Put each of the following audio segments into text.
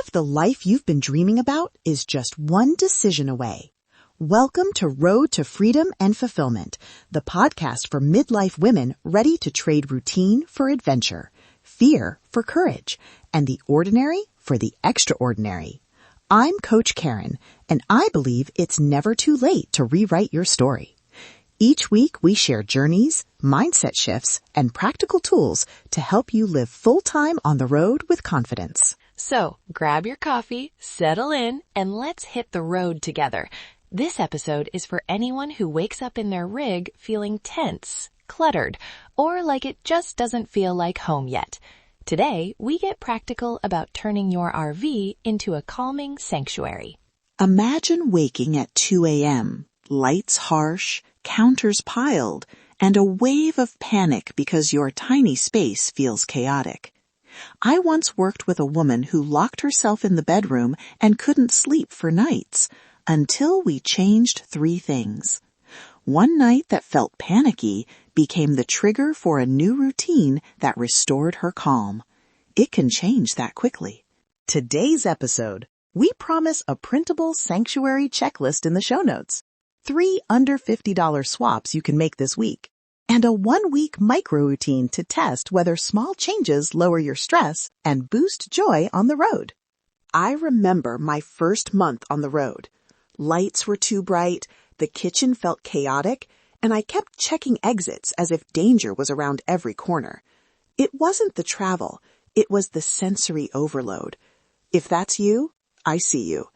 if the life you've been dreaming about is just one decision away? Welcome to Road to Freedom and Fulfillment, the podcast for midlife women ready to trade routine for adventure, fear for courage, and the ordinary for the extraordinary. I'm Coach Karen, and I believe it's never too late to rewrite your story. Each week, we share journeys, mindset shifts, and practical tools to help you live full-time on the road with confidence. So, grab your coffee, settle in, and let's hit the road together. This episode is for anyone who wakes up in their rig feeling tense, cluttered, or like it just doesn't feel like home yet. Today, we get practical about turning your RV into a calming sanctuary. Imagine waking at 2 a.m., lights harsh, counters piled, and a wave of panic because your tiny space feels chaotic. I once worked with a woman who locked herself in the bedroom and couldn't sleep for nights until we changed 3 things. One night that felt panicky became the trigger for a new routine that restored her calm. It can change that quickly. Today's episode, we promise a printable sanctuary checklist in the show notes. 3 under $50 swaps you can make this week, and a 1-week micro routine to test whether small changes lower your stress and boost joy on the road. I remember my first month on the road. Lights were too bright, the kitchen felt chaotic, and I kept checking exits as if danger was around every corner. It wasn't the travel, it was the sensory overload. If that's you, I see you.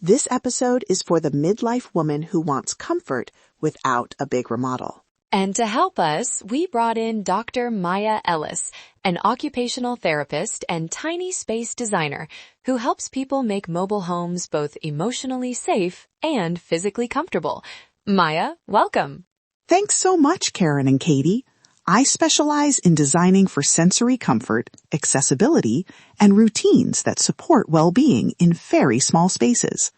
This episode is for the midlife woman who wants comfort without a big remodel. And to help us, we brought in Dr. Maya Ellis, an occupational therapist and tiny space designer who helps people make mobile homes both emotionally safe and physically comfortable. Maya, welcome. Thanks so much, Karen and Katie. I specialize in designing for sensory comfort, accessibility, and routines that support well-being in very small spaces.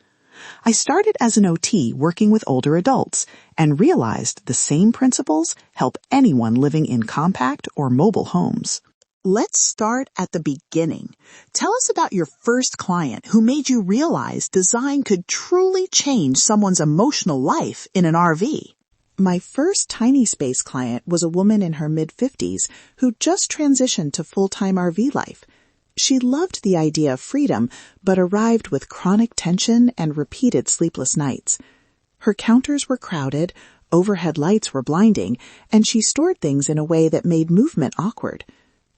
I started as an OT working with older adults and realized the same principles help anyone living in compact or mobile homes. Let's start at the beginning. Tell us about your first client who made you realize design could truly change someone's emotional life in an RV. My first tiny space client was a woman in her mid-50s who just transitioned to full-time RV life. She loved the idea of freedom, but arrived with chronic tension and repeated sleepless nights. Her counters were crowded, overhead lights were blinding, and she stored things in a way that made movement awkward.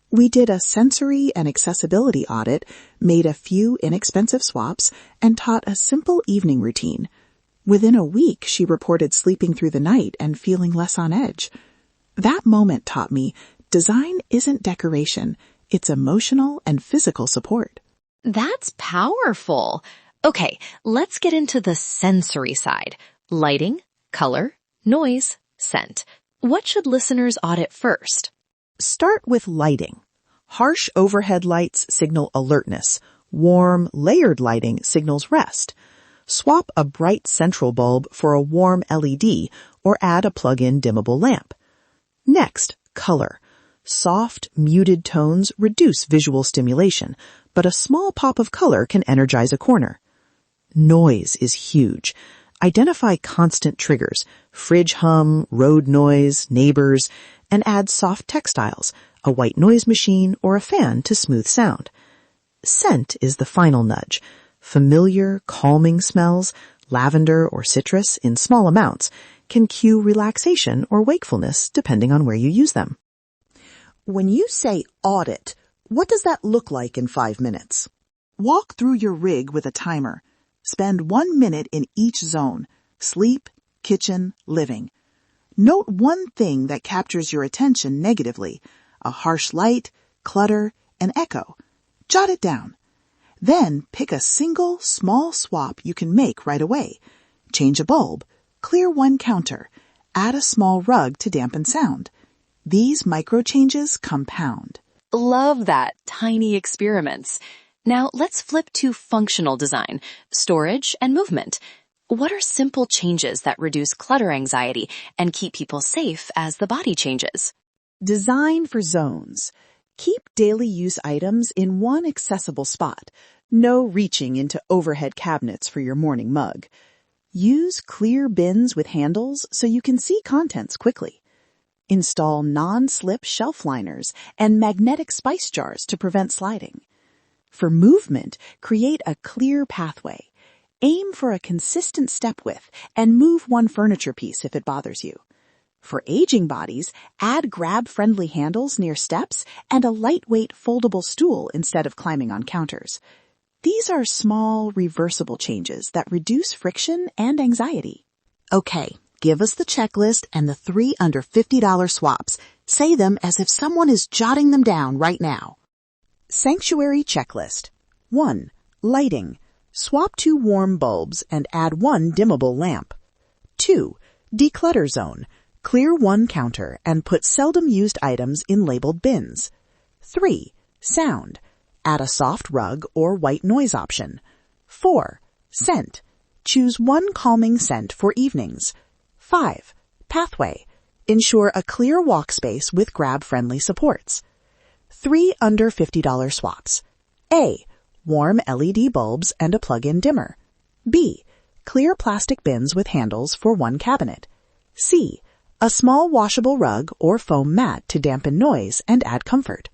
We did a sensory and accessibility audit, made a few inexpensive swaps, and taught a simple evening routine. Within a week, she reported sleeping through the night and feeling less on edge. That moment taught me design isn't decoration. It's emotional and physical support. That's powerful. Okay, let's get into the sensory side. Lighting, color, noise, scent. What should listeners audit first? Start with lighting. Harsh overhead lights signal alertness. Warm, layered lighting signals rest. Swap a bright central bulb for a warm LED or add a plug-in dimmable lamp. Next, color. Soft, muted tones reduce visual stimulation, but a small pop of color can energize a corner. Noise is huge. Identify constant triggers, fridge hum, road noise, neighbors, and add soft textiles, a white noise machine, or a fan to smooth sound. Scent is the final nudge. Familiar, calming smells, lavender or citrus in small amounts, can cue relaxation or wakefulness depending on where you use them. When you say audit, what does that look like in 5 minutes? Walk through your rig with a timer. Spend 1 minute in each zone: sleep, kitchen, living. Note one thing that captures your attention negatively: a harsh light, clutter, an echo. Jot it down. Then pick a single, small swap you can make right away. Change a bulb, clear one counter, add a small rug to dampen sound. These micro changes compound. Love that. Tiny experiments. Now let's flip to functional design, storage, and movement. What are simple changes that reduce clutter anxiety and keep people safe as the body changes? Design for zones. Keep daily use items in one accessible spot. No reaching into overhead cabinets for your morning mug. Use clear bins with handles so you can see contents quickly. Install non-slip shelf liners and magnetic spice jars to prevent sliding. For movement, create a clear pathway. Aim for a consistent step width and move one furniture piece if it bothers you. For aging bodies, add grab-friendly handles near steps and a lightweight foldable stool instead of climbing on counters. These are small, reversible changes that reduce friction and anxiety. Okay, give us the checklist and the 3 under $50 swaps. Say them as if someone is jotting them down right now. Sanctuary checklist. 1. Lighting. Swap 2 warm bulbs and add 1 dimmable lamp. 2. Declutter zone. Clear 1 counter and put seldom used items in labeled bins. 3. Sound. Add a soft rug or white noise option. 4. Scent. Choose 1 calming scent for evenings. 5. Pathway. Ensure a clear walk space with grab-friendly supports. 3 under $50 swaps. A. Warm LED bulbs and a plug-in dimmer. B. Clear plastic bins with handles for 1 cabinet. C. A small washable rug or foam mat to dampen noise and add comfort.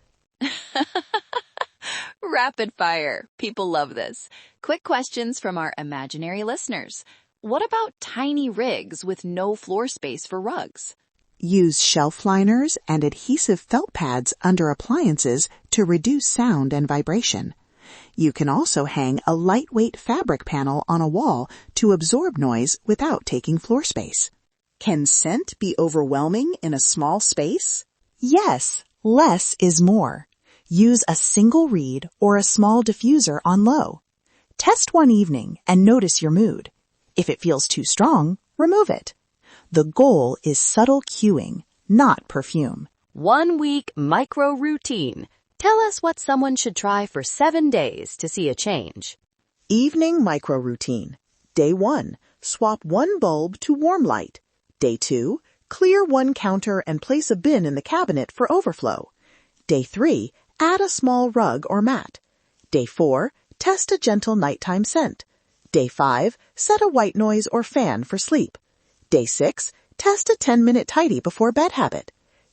Rapid fire. People love this. Quick questions from our imaginary listeners. What about tiny rigs with no floor space for rugs? Use shelf liners and adhesive felt pads under appliances to reduce sound and vibration. You can also hang a lightweight fabric panel on a wall to absorb noise without taking floor space. Can scent be overwhelming in a small space? Yes, less is more. Use a single reed or a small diffuser on low. Test one evening and notice your mood. If it feels too strong, remove it. The goal is subtle cueing, not perfume. 1 week micro routine. Tell us what someone should try for 7 days to see a change. Evening micro routine. Day 1, swap 1 bulb to warm light. Day 2, clear 1 counter and place a bin in the cabinet for overflow. Day 3, add a small rug or mat. Day 4, test a gentle nighttime scent. Day 5, set a white noise or fan for sleep. Day 6, test a 10-minute tidy before bed habit.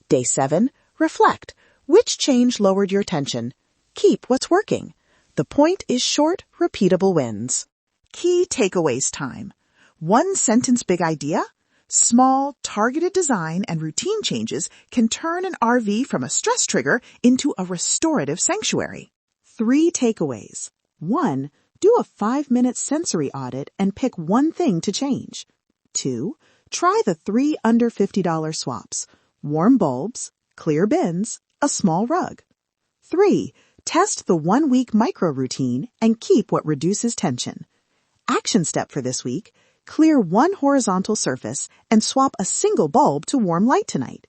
Day 7, reflect. Which change lowered your tension? Keep what's working. The point is short, repeatable wins. Key takeaways time. 1 sentence big idea? Small, targeted design and routine changes can turn an RV from a stress trigger into a restorative sanctuary. 3 takeaways. 1. Do a 5-minute sensory audit and pick 1 thing to change. 2. Try the 3 under $50 swaps. Warm bulbs, clear bins, a small rug. 3. Test the 1-week micro routine and keep what reduces tension. Action step for this week. Clear 1 horizontal surface and swap a single bulb to warm light tonight.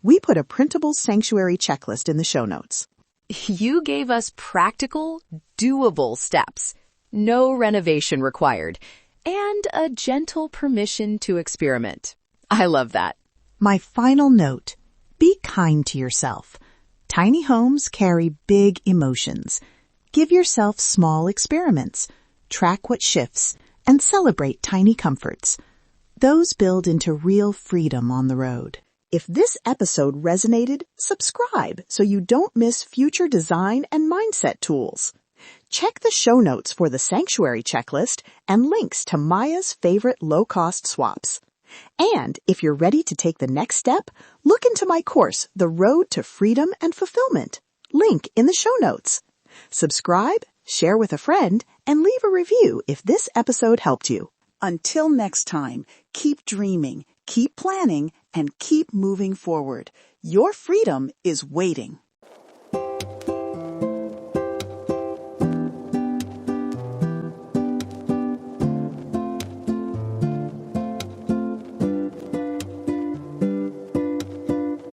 We put a printable sanctuary checklist in the show notes. You gave us practical, doable steps. No renovation required. And a gentle permission to experiment. I love that. My final note. Be kind to yourself. Tiny homes carry big emotions. Give yourself small experiments. Track what shifts and celebrate tiny comforts. Those build into real freedom on the road. If this episode resonated, subscribe so you don't miss future design and mindset tools. Check the show notes for the sanctuary checklist and links to Maya's favorite low-cost swaps. And if you're ready to take the next step, look into my course, The Road to Freedom and Fulfillment. Link in the show notes. Subscribe, share with a friend, and leave a review if this episode helped you. Until next time, keep dreaming, keep planning, and keep moving forward. Your freedom is waiting.